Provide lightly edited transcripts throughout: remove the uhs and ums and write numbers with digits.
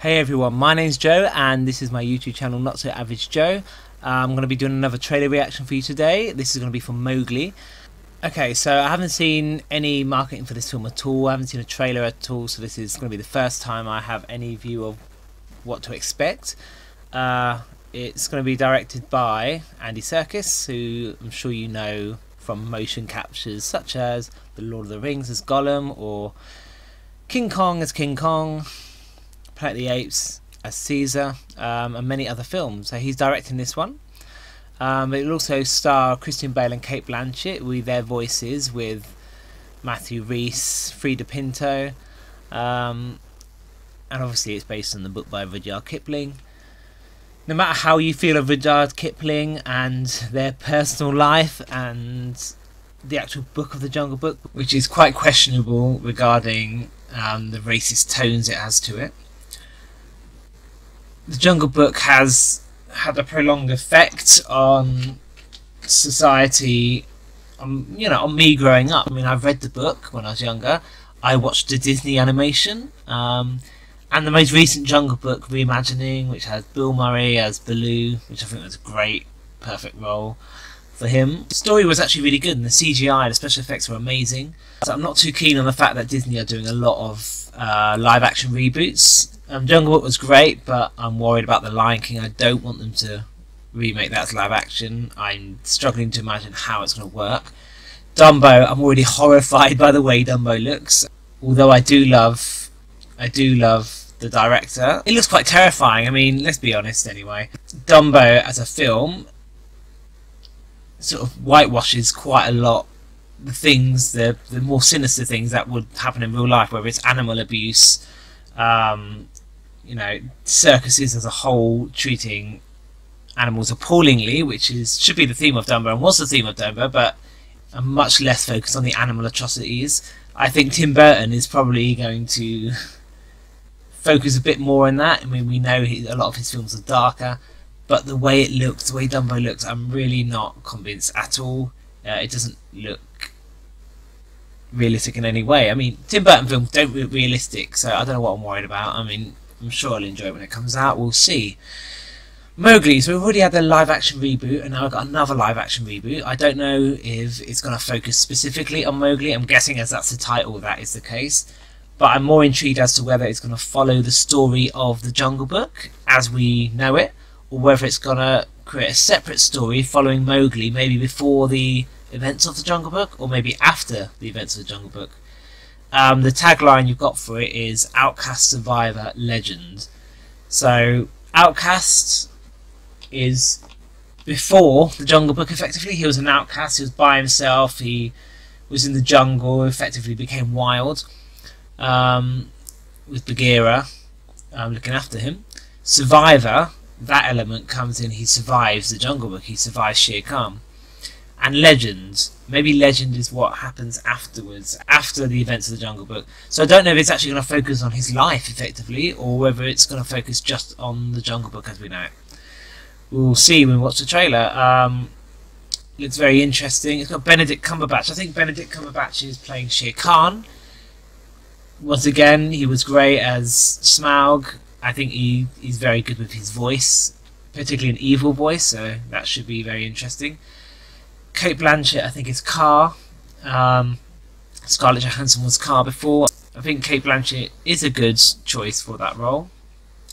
Hey everyone, my name's Joe and this is my YouTube channel Not So Average Joe. I'm going to be doing another trailer reaction for you today. This is going to be for Mowgli. Okay, so I haven't seen any marketing for this film at all. I haven't seen a trailer at all, so this is going to be the first time I have any view of what to expect. It's going to be directed by Andy Serkis, who I'm sure you know from motion captures such as The Lord of the Rings as Gollum, or King Kong as King Kong, Planet of the Apes as Caesar, and many other films. So he's directing this one. It will also star Christian Bale and Cate Blanchett with their voices, with Matthew Rhys, Freida Pinto, and obviously it's based on the book by Rudyard Kipling. No matter how you feel of Rudyard Kipling and their personal life and the actual book of the Jungle Book, which is quite questionable regarding the racist tones it has to it, the Jungle Book has had a prolonged effect on society, on me growing up. I mean, I've read the book when I was younger. I watched the Disney animation, and the most recent Jungle Book reimagining, which has Bill Murray as Baloo, which I think was a great, perfect role for him. The story was actually really good, and the CGI, the special effects were amazing. So I'm not too keen on the fact that Disney are doing a lot of live-action reboots. Jungle Book was great, but I'm worried about The Lion King. I don't want them to remake that as live action. I'm struggling to imagine how it's going to work. Dumbo, I'm already horrified by the way Dumbo looks. Although I do love the director. It looks quite terrifying. I mean, let's be honest anyway. Dumbo as a film sort of whitewashes quite a lot the things, the more sinister things that would happen in real life, whether it's animal abuse, circuses as a whole treating animals appallingly, which should be the theme of Dumbo and was the theme of Dumbo, but I'm much less focused on the animal atrocities. I think Tim Burton is probably going to focus a bit more on that. I mean, we know a lot of his films are darker, but the way it looks, the way Dumbo looks, I'm really not convinced at all. It doesn't look realistic in any way. I mean, Tim Burton films don't look realistic, so I don't know what I'm worried about. I mean, I'm sure I'll enjoy it when it comes out. We'll see. Mowgli, so we've already had the live action reboot, and now I've got another live action reboot. I don't know if it's going to focus specifically on Mowgli. I'm guessing as that's the title that is the case, but I'm more intrigued as to whether it's going to follow the story of the Jungle Book as we know it, or whether it's going to create a separate story following Mowgli, maybe before the events of the Jungle Book, or maybe after the events of the Jungle Book. The tagline you've got for it is Outcast, Survivor, Legend. So Outcast is before the Jungle Book, effectively. He was an outcast, he was by himself, he was in the jungle, effectively became wild, with Bagheera looking after him. Survivor, that element comes in, he survives the Jungle Book, he survives Shere Khan. And Legend, maybe Legend is what happens afterwards, after the events of the Jungle Book. So I don't know if it's actually going to focus on his life, effectively, or whether it's going to focus just on the Jungle Book as we know it. We'll see when we watch the trailer. Looks very interesting. It's got Benedict Cumberbatch. I think Benedict Cumberbatch is playing Shere Khan. Once again, he was great as Smaug. I think he's very good with his voice, particularly an evil voice, so that should be very interesting. Cate Blanchett, I think, is Car. Scarlett Johansson was Car before. I think Cate Blanchett is a good choice for that role.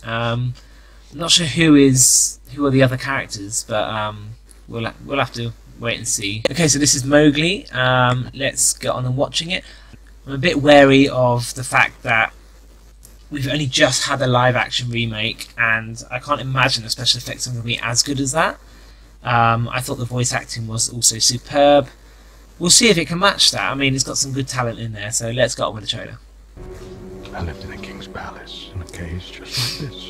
I'm not sure who are the other characters, but we'll have to wait and see. Okay, so this is Mowgli. Let's get on and watching it. I'm a bit wary of the fact that we've only just had a live action remake, and I can't imagine the special effects are going to be as good as that. I thought the voice acting was also superb. We'll see if it can match that. I mean, it's got some good talent in there, so let's get on with the trailer. I lived in a king's palace, in a cage just like this.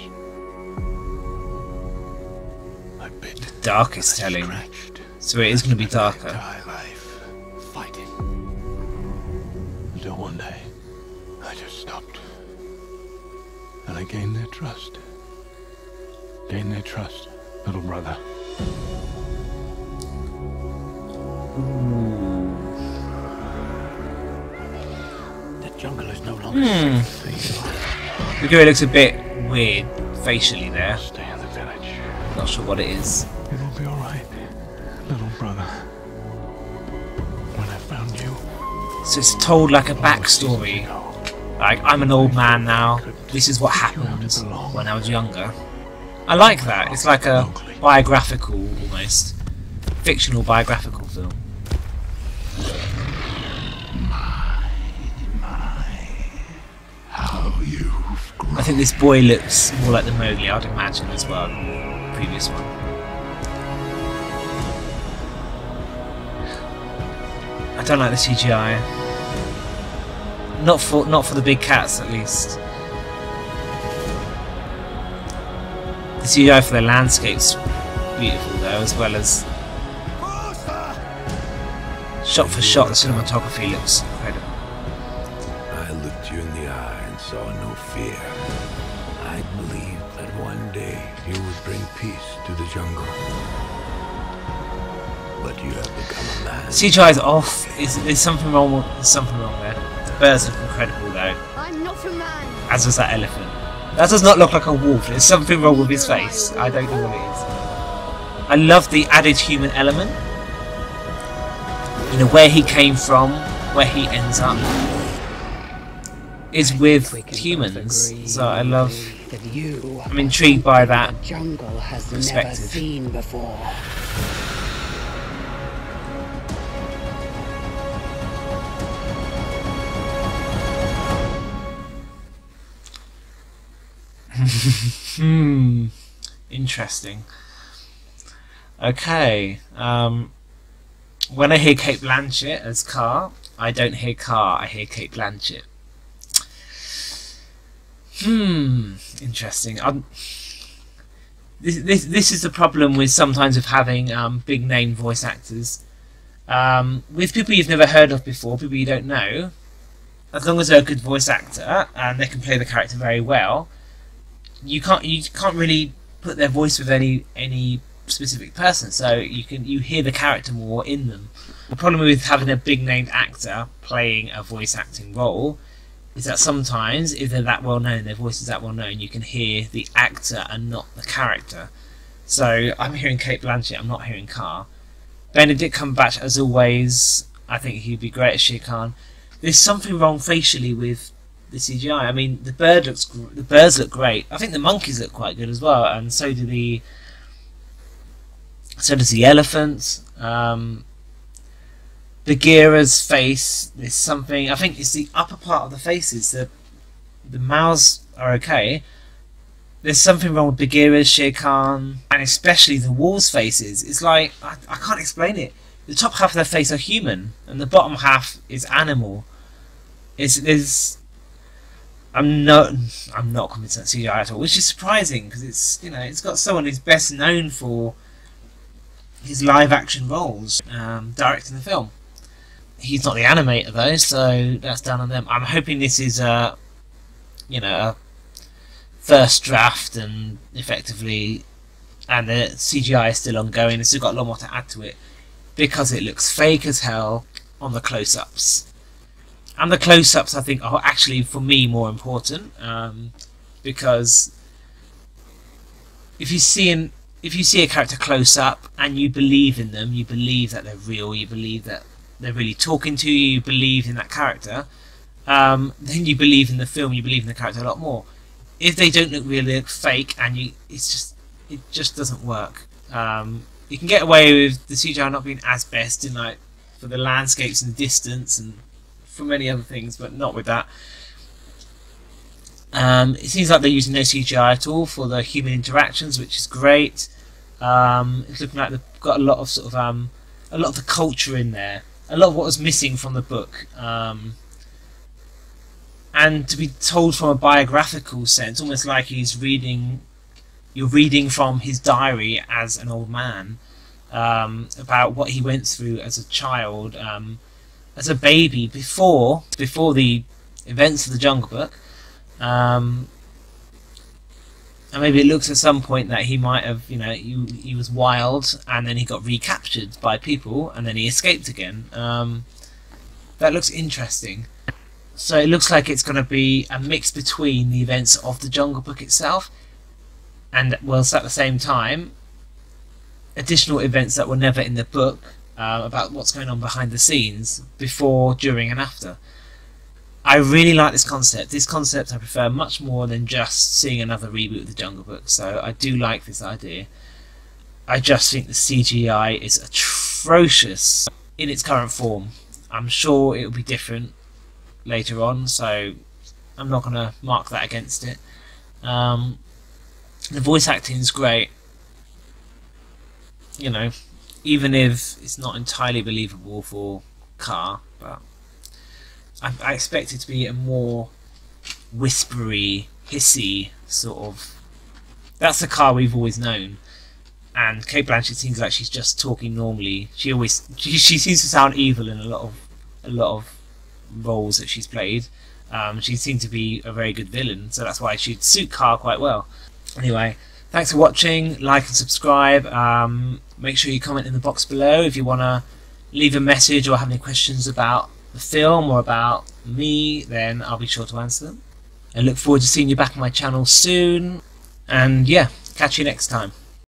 I bit. The darkest telling. So it is going to be darker. Life fighting. Until one day, I just stopped. And I gained their trust. Gained their trust, little brother. The jungle is no longer safe for you. The girl looks a bit weird facially there. Stay in the village. Not sure what it is. It'll be all right, little brother. When I found you, So it's told like a backstory. Like, I'm an old man now. This is what happened when I was younger. I like that. It's like a biographical, almost fictional biographical film. how you've grown. I think this boy looks more like the Mowgli, I'd imagine, as well, than the previous one. I don't like the CGI. Not for the big cats, at least. The CGI for the landscape's beautiful, though, as well as shot for shot. The cinematography looks incredible. I looked you in the eye and saw no fear. I believed that one day you would bring peace to the jungle. But you have become a man. CGI is off. There's something wrong. There's something wrong there. The birds look incredible, though. I'm not a man. As does that elephant. That does not look like a wolf. There's something wrong with his face. I don't know what it is. I love the added human element. You know, where he came from, where he ends up, is with humans. So I love. I'm intrigued by that Jungle has never perspective. seen before. Interesting. Okay. When I hear Cate Blanchett as Car, I don't hear Car, I hear Cate Blanchett. Interesting. This is the problem with sometimes with having big name voice actors. With people you've never heard of before, people you don't know, as long as they're a good voice actor and they can play the character very well, you can't really put their voice with any specific person, so you hear the character more in them. The problem with having a big named actor playing a voice acting role is that sometimes if they're that well known, their voice is that well known, you can hear the actor and not the character. So I'm hearing Cate Blanchett, I'm not hearing Car. Benedict Cumberbatch, as always, I think he'd be great as Shere Khan. There's something wrong facially with the CGI. I mean, the birds look great. I think the monkeys look quite good as well, and so does the elephant. Bagheera's face. There's something. I think it's the upper part of the faces. The mouths are okay. There's something wrong with Bagheera's, Shere Khan, and especially the wolves' faces. It's like I can't explain it. The top half of their face are human, and the bottom half is animal. I'm not convinced that's CGI at all, which is surprising because it's got someone who's best known for his live action roles directing the film. He's not the animator though, so that's down on them. I'm hoping this is a first draft and effectively, and the CGI is still ongoing. It's still got a lot more to add to it because it looks fake as hell on the close-ups. And the close-ups, I think, are actually, for me, more important because if you see a character close up and you believe in them, you believe that they're real, you believe that they're really talking to you, you believe in that character, then you believe in the film, you believe in the character a lot more. If they don't look real, they look fake, and it just doesn't work. You can get away with the CGI not being as best in for the landscapes and the distance and for many other things, but not with that. It seems like they're using no CGI at all for the human interactions, which is great. It's looking like they've got a lot of a lot of the culture in there, a lot of what was missing from the book. And to be told from a biographical sense, almost like you're reading from his diary as an old man, about what he went through as a child, as a baby, before the events of the Jungle Book. And maybe it looks at some point that he might have, he was wild and then he got recaptured by people and then he escaped again. That looks interesting. So it looks like it's going to be a mix between the events of the Jungle Book itself and, whilst at the same time, additional events that were never in the book about what's going on behind the scenes, before, during and after. I really like this concept. This concept I prefer much more than just seeing another reboot of the Jungle Book, so I do like this idea. I just think the CGI is atrocious in its current form. I'm sure it will be different later on, so I'm not going to mark that against it. The voice acting is great, you know, even if it's not entirely believable for Car, but I expect it to be a more whispery, hissy sort of. That's the Car we've always known, and Cate Blanchett seems like she's just talking normally. She seems to sound evil in a lot of roles that she's played. She seemed to be a very good villain, so that's why she'd suit Car quite well. Anyway, thanks for watching. Like and subscribe. Make sure you comment in the box below if you want to leave a message or have any questions about the film or about me, then I'll be sure to answer them. I look forward to seeing you back on my channel soon, and yeah, catch you next time.